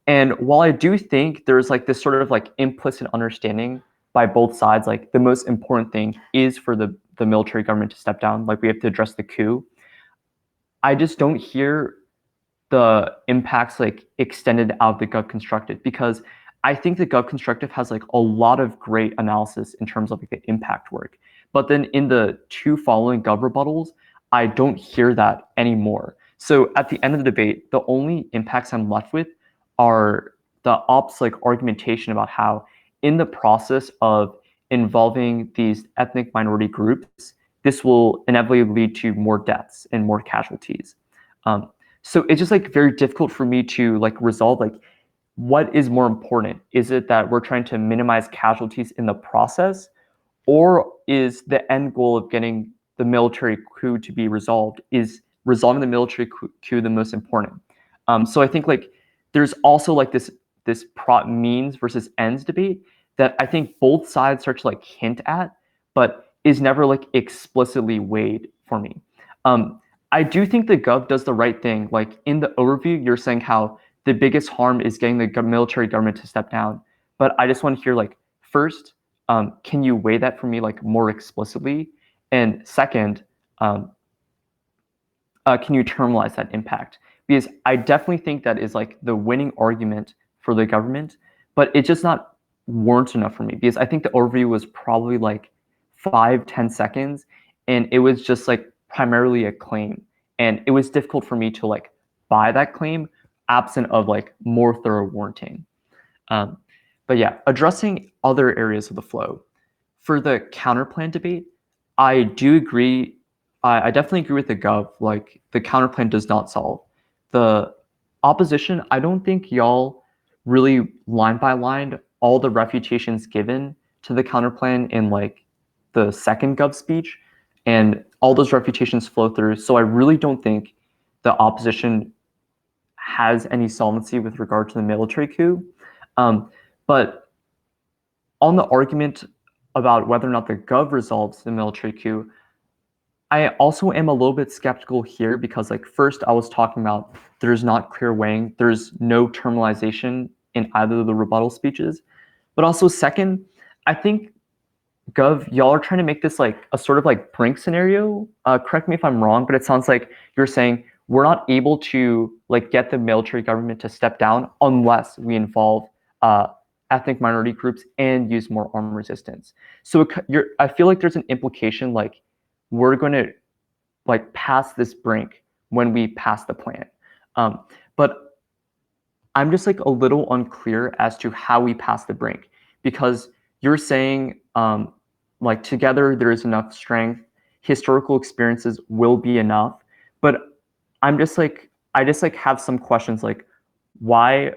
Speaker 4: And while I do think there's like this sort of like implicit understanding by both sides, like the most important thing is for the military government to step down, like we have to address the coup, I just don't hear the impacts like extended out of the Gov constructive because I think the Gov constructive has like a lot of great analysis in terms of like the impact work. But then in the two following Gov rebuttals, I don't hear that anymore. So at the end of the debate, the only impacts I'm left with are the ops like argumentation about how in the process of involving these ethnic minority groups, this will inevitably lead to more deaths and more casualties. So it's just like very difficult for me to like resolve like what is more important? Is it that we're trying to minimize casualties in the process, or is the end goal of getting the military coup to be resolved? Is resolving the military coup the most important? So I think like there's also like this means versus ends debate that I think both sides start to like hint at, but is never like explicitly weighed for me. I do think the Gov does the right thing. Like in the overview, you're saying how the biggest harm is getting the military government to step down. But I just want to hear like, first, can you weigh that for me like more explicitly? And second, can you terminalize that impact? Because I definitely think that is like the winning argument for the government, but it's just not warrant enough for me because I think the overview was probably like 5-10 seconds and it was just like primarily a claim. And it was difficult for me to like buy that claim absent of like more thorough warranting. But yeah, addressing other areas of the flow. For the counterplan debate, I do agree. I definitely agree with the Gov. Like the counterplan does not solve. The opposition, I don't think y'all really line by line all the refutations given to the counterplan in like the second Gov speech, and all those refutations flow through. So I really don't think the opposition has any solvency with regard to the military coup. But on the argument about whether or not the Gov resolves the military coup, I also am a little bit skeptical here because like first I was talking about there's not clear weighing, there's no terminalization in either of the rebuttal speeches. But also second, I think Gov, y'all are trying to make this like a sort of like Brink scenario. Correct me if I'm wrong, but it sounds like you're saying we're not able to like get the military government to step down unless we involve ethnic minority groups and use more armed resistance. So I feel like there's an implication like we're going to like pass this brink when we pass the plan. But I'm just like a little unclear as to how we pass the brink because you're saying like together there is enough strength, historical experiences will be enough, but I just like have some questions like why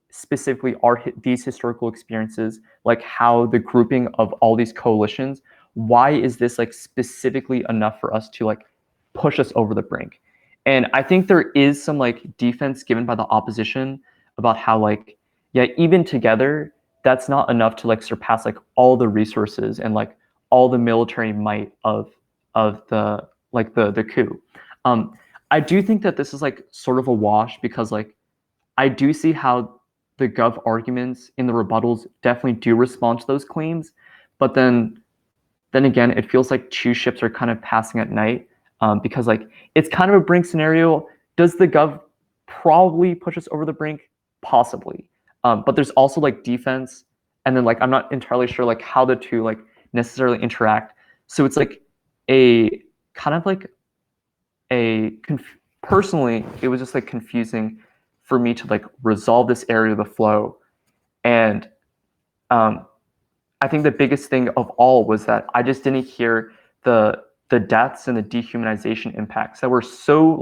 Speaker 4: specifically are these historical experiences, like how the grouping of all these coalitions, why is this like specifically enough for us to like push us over the brink? And I think there is some like defense given by the opposition about how like, yeah, even together, that's not enough to like surpass like all the resources and like all the military might of the like the coup. I do think that this is like sort of a wash because like I do see how the Gov arguments in the rebuttals definitely do respond to those claims, but then again, it feels like two ships are kind of passing at night because like it's kind of a Brink scenario Does the gov probably push us over the brink? Possibly. But there's also like defense, and then like I'm not entirely sure like how the two like necessarily interact. So it's like a kind of like personally, it was just like confusing for me to like resolve this area of the flow. And I think the biggest thing of all was that I just didn't hear the deaths and the dehumanization impacts that were so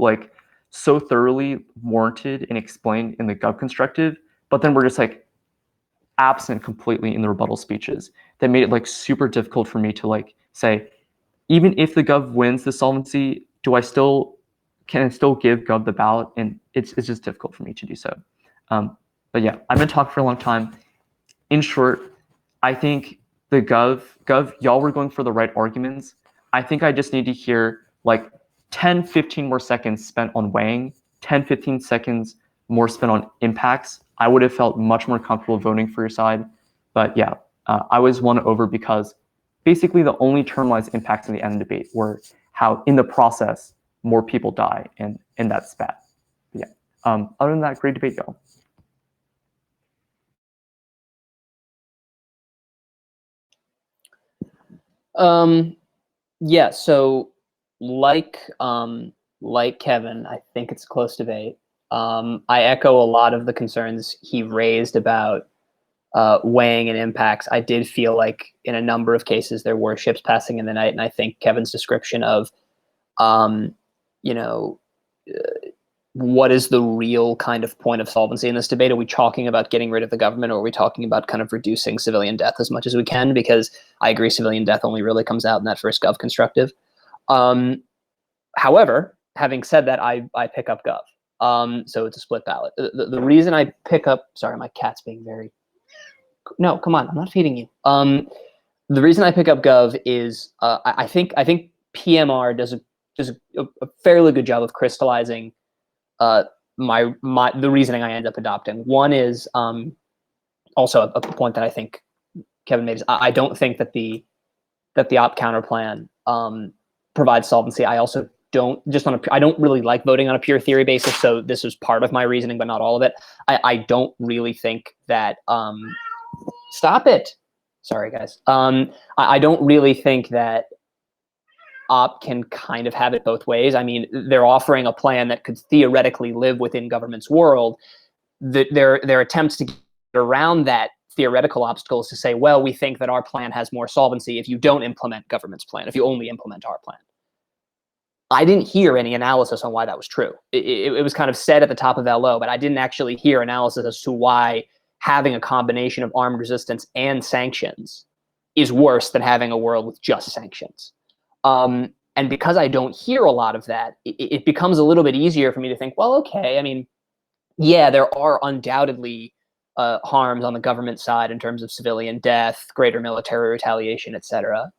Speaker 4: thoroughly warranted and explained in the gov constructive, but then we're just like absent completely in the rebuttal speeches. That made it like super difficult for me to like say, even if the gov wins the solvency, can I still give gov the ballot? And it's just difficult for me to do so. But yeah, I've been talking for a long time. In short, I think the gov, y'all were going for the right arguments. I think I just need to hear like 10, 15 more seconds spent on weighing, 10, 15 seconds more spent on impacts. I would have felt much more comfortable voting for your side. But yeah, I was won over because basically the only terminalized impacts in the end of the debate were how in the process, more people die, and that's bad. But yeah. Other than that, great debate, y'all.
Speaker 6: Yeah, so like Kevin, I think it's a close debate. I echo a lot of the concerns he raised about weighing and impacts. I did feel like in a number of cases there were ships passing in the night, and I think Kevin's description of what is the real kind of point of solvency in this debate? Are we talking about getting rid of the government, or are we talking about kind of reducing civilian death as much as we can? Because I agree, civilian death only really comes out in that first gov constructive. However, having said that, I pick up gov. So it's a split ballot. The reason I pick up, sorry, my cat's being very, no, come on, I'm not feeding you. The reason I pick up gov is I think PMR does a fairly good job of crystallizing the reasoning I end up adopting. One is also a point that I think Kevin made is I don't think that the op counter plan provides solvency. I also don't I don't really like voting on a pure theory basis. So this is part of my reasoning, but not all of it. I don't really think that stop it. Sorry, guys. I don't really think that op can kind of have it both ways. I mean, they're offering a plan that could theoretically live within government's world. Their attempts to get around that theoretical obstacle is to say, well, we think that our plan has more solvency if you don't implement government's plan, if you only implement our plan. I didn't hear any analysis on why that was true. It was kind of said at the top of LO, but I didn't actually hear analysis as to why having a combination of armed resistance and sanctions is worse than having a world with just sanctions. And because I don't hear a lot of that, it becomes a little bit easier for me to think, well, okay, I mean, yeah, there are undoubtedly harms on the government side in terms of civilian death, greater military retaliation, etc.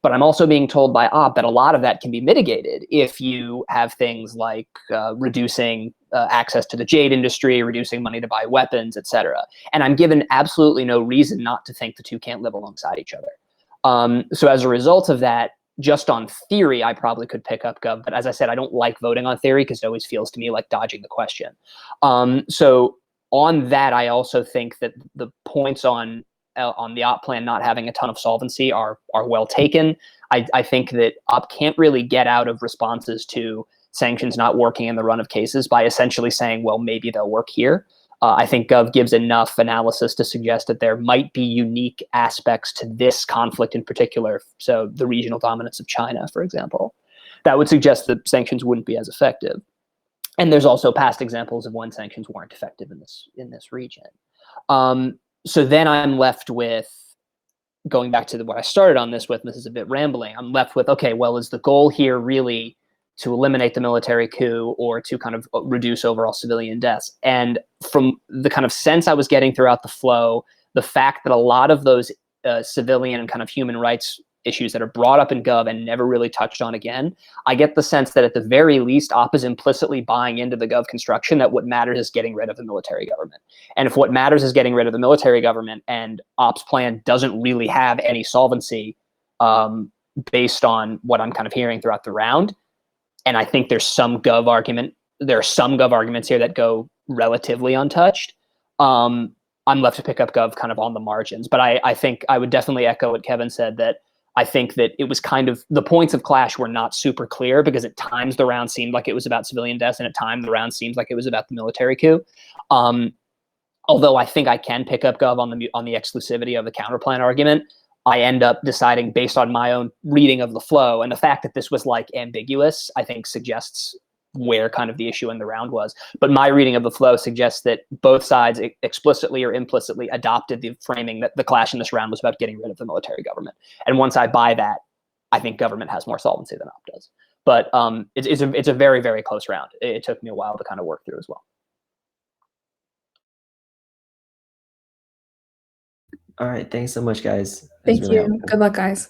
Speaker 6: But I'm also being told by op that a lot of that can be mitigated if you have things like reducing access to the jade industry, reducing money to buy weapons, etc. And I'm given absolutely no reason not to think the two can't live alongside each other. So as a result of that, just on theory, I probably could pick up gov. But as I said, I don't like voting on theory because it always feels to me like dodging the question. So on that, I also think that the points on the op plan not having a ton of solvency are well taken. I think that op can't really get out of responses to sanctions not working in the run of cases by essentially saying, well, maybe they'll work here. I think gov gives enough analysis to suggest that there might be unique aspects to this conflict in particular. So the regional dominance of China, for example, that would suggest that sanctions wouldn't be as effective. And there's also past examples of when sanctions weren't effective in this region. So then I'm left with going back to what I started on this with, and this is a bit rambling, I'm left with, okay, well, is the goal here really to eliminate the military coup or to kind of reduce overall civilian deaths? And from the kind of sense I was getting throughout the flow, the fact that a lot of those civilian and kind of human rights issues that are brought up in gov and never really touched on again, I get the sense that at the very least, op is implicitly buying into the gov construction that what matters is getting rid of the military government. And if what matters is getting rid of the military government and op's plan doesn't really have any solvency based on what I'm kind of hearing throughout the round, and I think there's some gov argument there are some Gov arguments here that go relatively untouched. I'm left to pick up Gov kind of on the margins, but I think I would definitely echo what Kevin said, that I think that it was kind of, the points of clash were not super clear, because at times the round seemed like it was about civilian deaths, and at times the round seems like it was about the military coup. Although I think I can pick up Gov on the exclusivity of the counterplan argument, I end up deciding based on my own reading of the flow, and the fact that this was like ambiguous, I think suggests where kind of the issue in the round was. But my reading of the flow suggests that both sides explicitly or implicitly adopted the framing that the clash in this round was about getting rid of the military government. And once I buy that, I think government has more solvency than op does. But it's a very, very close round. It took me a while to kind of work through as well.
Speaker 1: All right, thanks so much, guys. That was
Speaker 3: Thank
Speaker 1: really
Speaker 3: you.
Speaker 1: helpful.
Speaker 3: Good luck, guys.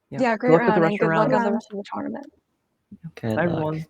Speaker 5: Yeah,
Speaker 4: Good
Speaker 5: great
Speaker 4: luck with the
Speaker 5: round,
Speaker 4: rest
Speaker 5: and
Speaker 4: of the
Speaker 5: good luck
Speaker 4: round.
Speaker 5: on the rest of the tournament.
Speaker 1: Good
Speaker 4: Bye,
Speaker 1: luck.
Speaker 4: everyone.